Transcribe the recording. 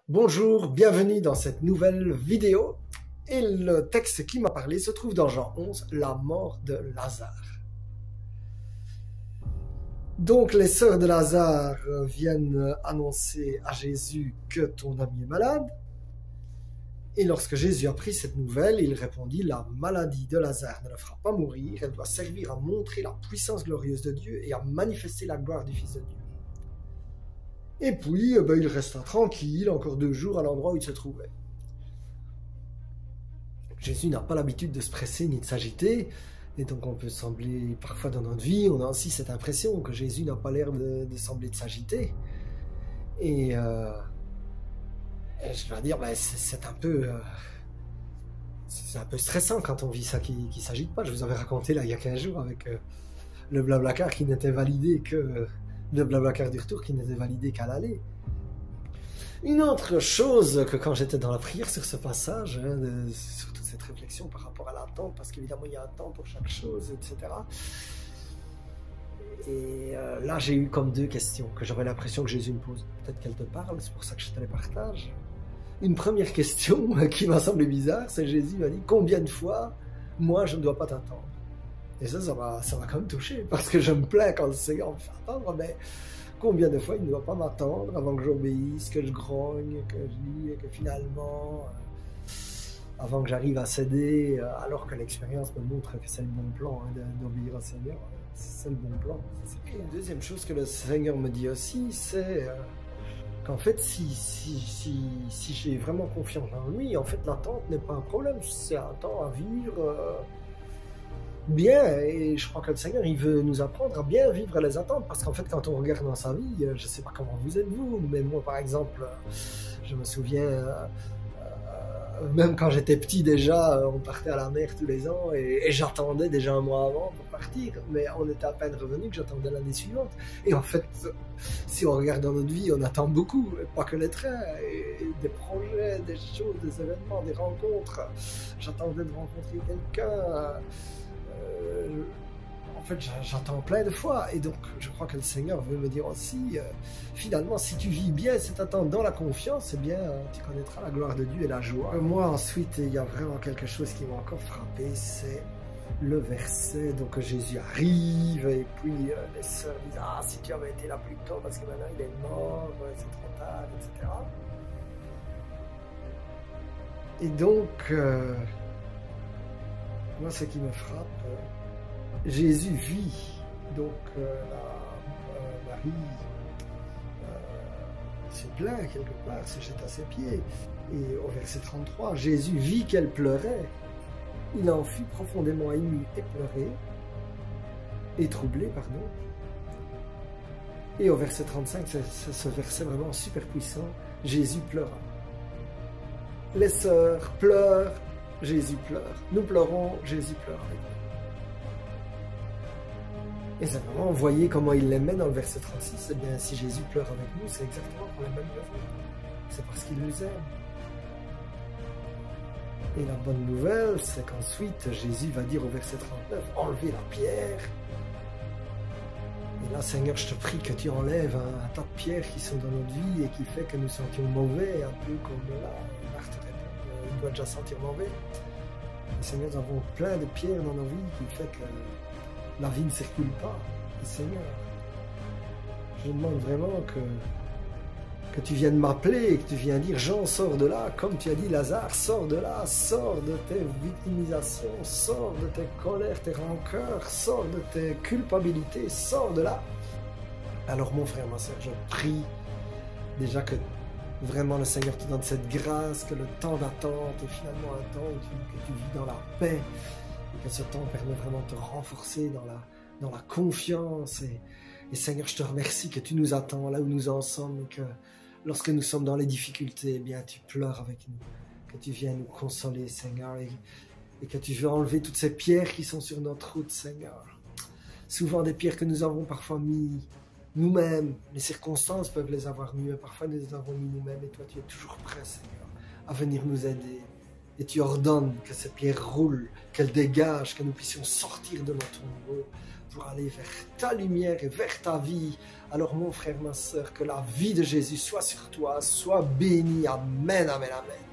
Bonjour, bienvenue dans cette nouvelle vidéo. Et le texte qui m'a parlé se trouve dans Jean 11, la mort de Lazare. Donc les sœurs de Lazare viennent annoncer à Jésus que ton ami est malade. Et lorsque Jésus apprit cette nouvelle, il répondit: la maladie de Lazare ne le fera pas mourir, elle doit servir à montrer la puissance glorieuse de Dieu et à manifester la gloire du Fils de Dieu. Et puis, il resta tranquille encore 2 jours à l'endroit où il se trouvait. Jésus n'a pas l'habitude de se presser ni de s'agiter, et donc on peut sembler, parfois dans notre vie, on a aussi cette impression que Jésus n'a pas l'air de sembler de s'agiter. Et je dois dire, c'est un peu stressant quand on vit ça qui ne s'agite pas. Je vous avais raconté là il y a 15 jours avec le Blablacar qui n'était validé que... le Blablacar du retour qui n'était validé qu'à l'aller. Une autre chose que quand j'étais dans la prière sur ce passage, sur toute cette réflexion par rapport à l'attente, parce qu'évidemment il y a un temps pour chaque chose, etc. Et là j'ai eu comme 2 questions que j'avais l'impression que Jésus me pose. Peut-être qu'elle te parle, c'est pour ça que je te les partage. Une première question qui m'a semblé bizarre, c'est Jésus m'a dit: combien de fois moi je ne dois pas t'attendre? Et ça m'a quand même touché, parce que je me plains quand le Seigneur me fait attendre, mais combien de fois il ne doit pas m'attendre avant que j'obéisse, que je grogne, que je lis, et que finalement, avant que j'arrive à céder, alors que l'expérience me montre que c'est le bon plan d'obéir au Seigneur, c'est le bon plan. Et une deuxième chose que le Seigneur me dit aussi, c'est qu'en fait, si j'ai vraiment confiance en lui, en fait l'attente n'est pas un problème, c'est un temps à vivre bien, et je crois que le Seigneur il veut nous apprendre à bien vivre les attentes, parce qu'en fait quand on regarde dans sa vie, je ne sais pas comment vous êtes vous, mais moi par exemple, je me souviens, même quand j'étais petit déjà, on partait à la mer tous les ans, et j'attendais déjà un mois avant pour partir, mais on était à peine revenu que j'attendais l'année suivante. Et en fait, si on regarde dans notre vie, on attend beaucoup, pas que les trains, et des projets, des choses, des événements, des rencontres. J'attendais de rencontrer quelqu'un. En fait, j'attends plein de fois, et donc je crois que le Seigneur veut me dire aussi, finalement, si tu vis bien cette attente dans la confiance, eh bien, tu connaîtras la gloire de Dieu et la joie. Moi, ensuite, il y a vraiment quelque chose qui m'a encore frappé, c'est le verset, donc Jésus arrive, et puis les sœurs disent: ah, si tu avais été là plus tôt, parce que maintenant il est mort, c'est trop tard, etc. Et donc, moi, ce qui me frappe, Jésus vit, donc Marie se plaint quelque part, se jette à ses pieds. Et au verset 33, Jésus vit qu'elle pleurait. Il en fut profondément ému et pleuré, et troublé, pardon. Et au verset 35, c'est ce verset vraiment super puissant, Jésus pleura. Les sœurs pleurent, Jésus pleure. Nous pleurons, Jésus pleure avec nous. Et c'est vraiment, vous voyez comment il les met dans le verset 36. Eh bien, si Jésus pleure avec nous, c'est exactement pour la même raison. C'est parce qu'il nous aime. Et la bonne nouvelle, c'est qu'ensuite, Jésus va dire au verset 39, enlevez la pierre. Et là, Seigneur, je te prie que tu enlèves un tas de pierres qui sont dans notre vie et qui fait que nous sentions mauvais, un peu comme là, Marthe répond, il doit déjà sentir mauvais. Et Seigneur, nous avons plein de pierres dans nos vies qui fait que la vie ne circule pas. Et Seigneur, je demande vraiment que tu viennes m'appeler et que tu viennes dire: Jean, sors de là, comme tu as dit Lazare, sors de là, sors de tes victimisations, sors de tes colères, tes rancœurs, sors de tes culpabilités, sors de là. Alors mon frère, ma soeur, je prie déjà que vraiment le Seigneur te donne cette grâce, que le temps d'attente est finalement un temps que tu vis dans la paix, et que ce temps permet vraiment de te renforcer dans la confiance. Et Seigneur, je te remercie que tu nous attends là où nous en sommes, et que lorsque nous sommes dans les difficultés, eh bien, tu pleures avec nous, que tu viens nous consoler, Seigneur, et que tu veux enlever toutes ces pierres qui sont sur notre route, Seigneur. Souvent des pierres que nous avons parfois mis nous-mêmes, les circonstances peuvent les avoir mis, mais parfois nous les avons mis nous-mêmes, et toi tu es toujours prêt, Seigneur, à venir nous aider, Et tu ordonnes que cette pierre roule, qu'elle dégage, que nous puissions sortir de notre tombeau pour aller vers ta lumière et vers ta vie. Alors mon frère, ma sœur, que la vie de Jésus soit sur toi, soit bénie. Amen, amen, amen.